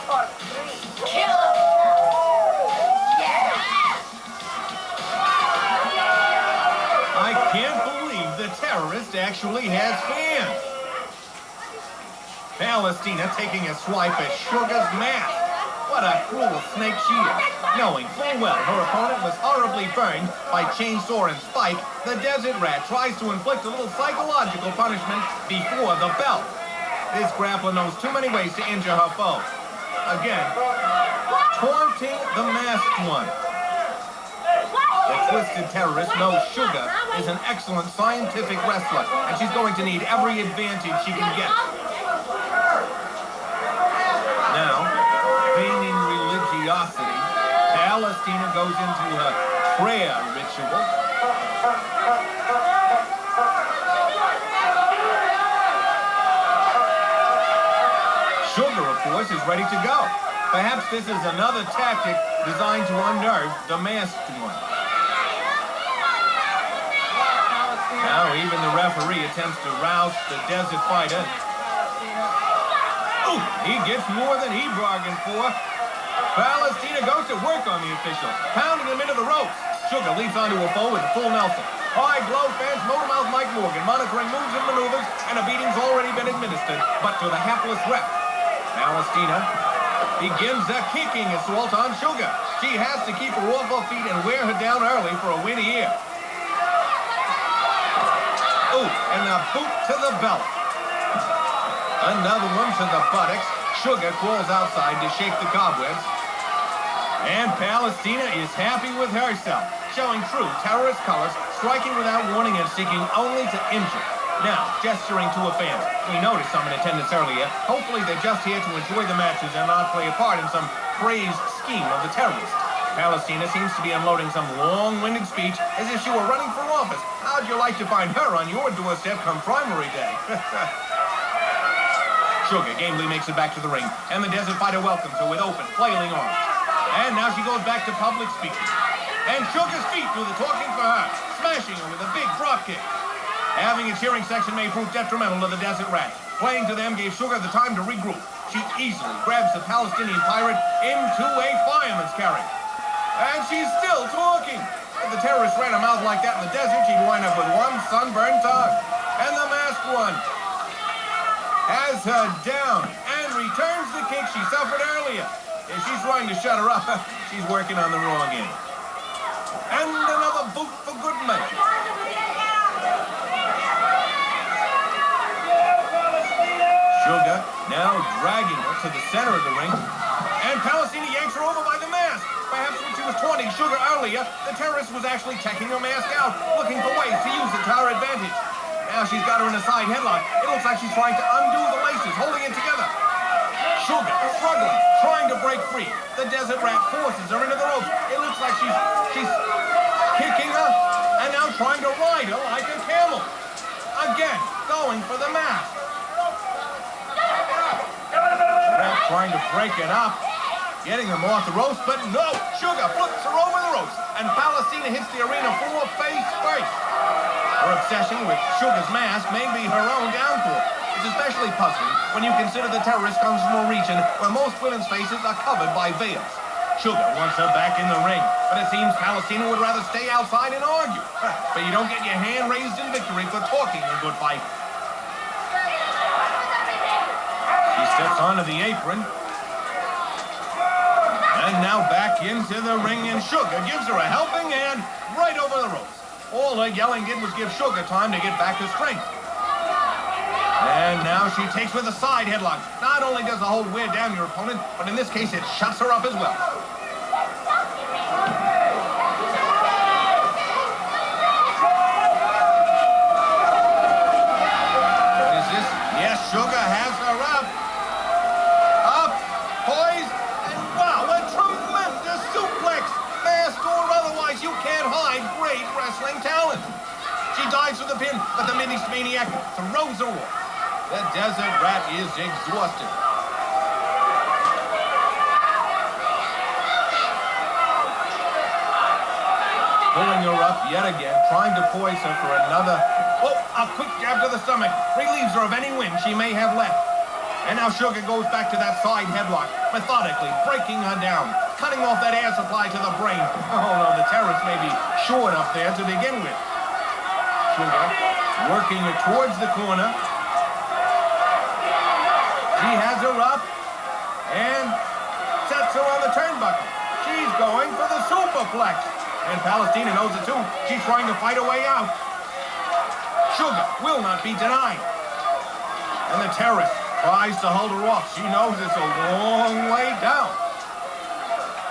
or three. Kill! I can't believe the terrorist actually has fans. Palestina taking a swipe at Sugar's mask. What a cruel snake she is. Knowing full well her opponent was horribly burned by chainsaw and spike, the desert rat tries to inflict a little psychological punishment before the belt. This grappler knows too many ways to injure her foe. Again, taunting the masked one. The twisted terrorist knows Sugar is an excellent scientific wrestler, and she's going to need every advantage she can get. Now, feigning religiosity, Palestina goes into her prayer ritual. Sugar, of course, is ready to go. Perhaps this is another tactic designed to unnerve the masked one. Now even the referee attempts to rouse the desert fighter. Ooh, he gets more than he bargained for. Palestina goes to work on the official, pounding him into the ropes. Sugar leaps onto a foe with a full Nelson. High G.L.O.W fans motormouth Mike Morgan, monitoring moves and maneuvers, and a beating's already been administered, but to the hapless ref. Palestina begins a kicking assault on Sugar. She has to keep her off her feet and wear her down early for a win here. Ooh, and a boot to the belly. Another one to the buttocks. Sugar crawls outside to shake the cobwebs. And Palestina is happy with herself, showing true terrorist colors, striking without warning and seeking only to injure. Now, gesturing to her fans. We noticed some in attendance earlier. Hopefully they're just here to enjoy the matches and not play a part in some crazed scheme of the terrorists. Palestina seems to be unloading some long-winded speech as if she were running for office. How'd you like to find her on your doorstep come primary day? Sugar gamely makes it back to the ring, and the desert fighter welcomes her with open, flailing arms. And now she goes back to public speaking. And Sugar's feet do the talking for her, smashing her with a big drop kick. Having a cheering section may prove detrimental to the desert rat. Playing to them gave Sugar the time to regroup. She easily grabs the Palestinian pirate into a fireman's carry. And she's still talking. If the terrorist ran a mouth like that in the desert, she'd wind up with one sunburned tongue. And the masked one has her down and returns the kick she suffered earlier. If she's trying to shut her up, she's working on the wrong end. And another boot for good measure. Sugar now dragging her to the center of the ring. And Palestina yanks her over by the mask. Perhaps when she was taunting Sugar earlier, the terrorist was actually checking her mask out, looking for ways to use it to her advantage. Now she's got her in a side headlock. It looks like she's trying to undo the laces, holding it together. Sugar struggling, trying to break free. The desert rat forces her into the ropes. It looks like she's kicking her and now trying to ride her like a camel. Again, going for the mask. Rat trying to break it up. Getting them off the ropes, but no! Sugar flips her over the ropes, and Palestina hits the arena full of face first. Her obsession with Sugar's mask may be her own downfall. It's especially puzzling when you consider the terrorist comes from a region where most women's faces are covered by veils. Sugar wants her back in the ring, but it seems Palestina would rather stay outside and argue. But you don't get your hand raised in victory for talking a good fight. She steps onto the apron. And now back into the ring, and Sugar gives her a helping hand right over the ropes. All her yelling did was give Sugar time to get back to strength. And now she takes with a side headlock. Not only does the hold wear down your opponent, but in this case it shuts her up as well. What is this? Yes, Sugar has her up. Up, poised. You can't hide great wrestling talent. She dives for the pin, but the maniac throws her off. The desert rat is exhausted. Pulling her up yet again, trying to poise her for another. Oh, a quick jab to the stomach relieves her of any wind she may have left. And now Sugar goes back to that side headlock, methodically breaking her down, cutting off that air supply to the brain. Oh no, the terrorist may be short up there to begin with. Sugar working her towards the corner. She has her up and sets her on the turnbuckle. She's going for the superplex. And Palestina knows it too. She's trying to fight her way out. Sugar will not be denied. And the terrorist tries to hold her off. She knows it's a long way down.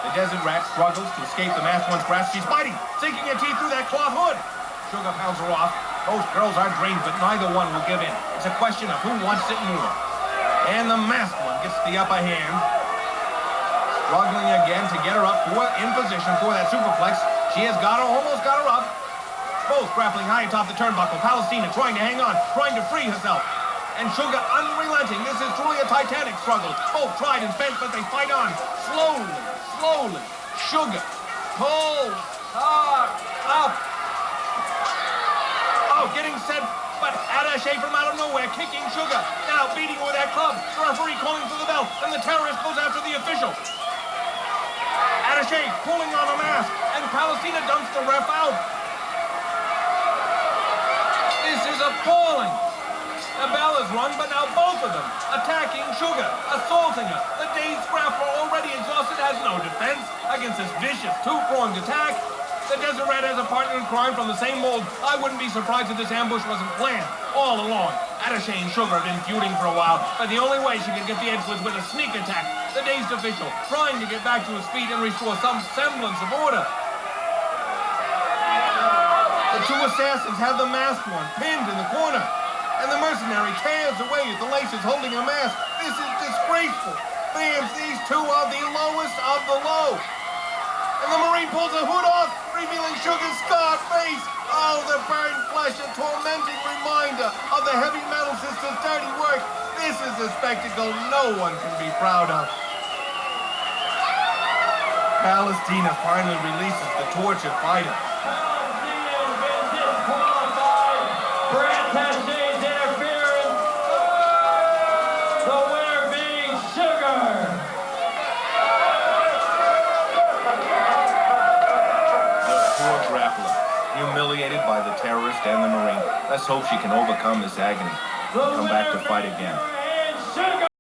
The Desert Rat struggles to escape the masked one's grasp. She's fighting, sinking her teeth through that cloth hood. Sugar pounds her off. Both girls are drained, but neither one will give in. It's a question of who wants it more. And the masked one gets the upper hand. Struggling again to get her up in position for that superplex. She has got her, almost got her up. Both grappling high atop the turnbuckle. Palestina trying to hang on, trying to free herself. And Sugar unrelenting. This is truly a titanic struggle. Both tried and bent, but they fight on. Slowly. Sugar pulls her up. Oh, getting set, but attaché from out of nowhere, kicking Sugar. Now beating with that club. The referee calling for the bell, and the terrorist goes after the official. Attaché pulling on a mask, and Palestina dumps the ref out. This is appalling. The bell is rung, but now both of them attacking Sugar, assaulting her. The dazed grappler, already exhausted, has no defense against this vicious two-pronged attack. The Desert Rat has a partner in crime from the same mold. I wouldn't be surprised if this ambush wasn't planned all along. Attaché and Sugar have been feuding for a while, but the only way she can get the edge was with a sneak attack. The dazed official trying to get back to his feet and restore some semblance of order. The two assassins have the masked one pinned in the corner. And the mercenary tears away at the laces holding a mask. This is disgraceful. Fans, these two are the lowest of the low. And the Marine pulls the hood off, revealing Sugar's scarred face. Oh, the burned flesh, a tormenting reminder of the heavy metal sister's dirty work. This is a spectacle no one can be proud of. Palestina finally releases the tortured fighter. Humiliated by the terrorist and the Marine. Let's hope she can overcome this agony and come back to fight again.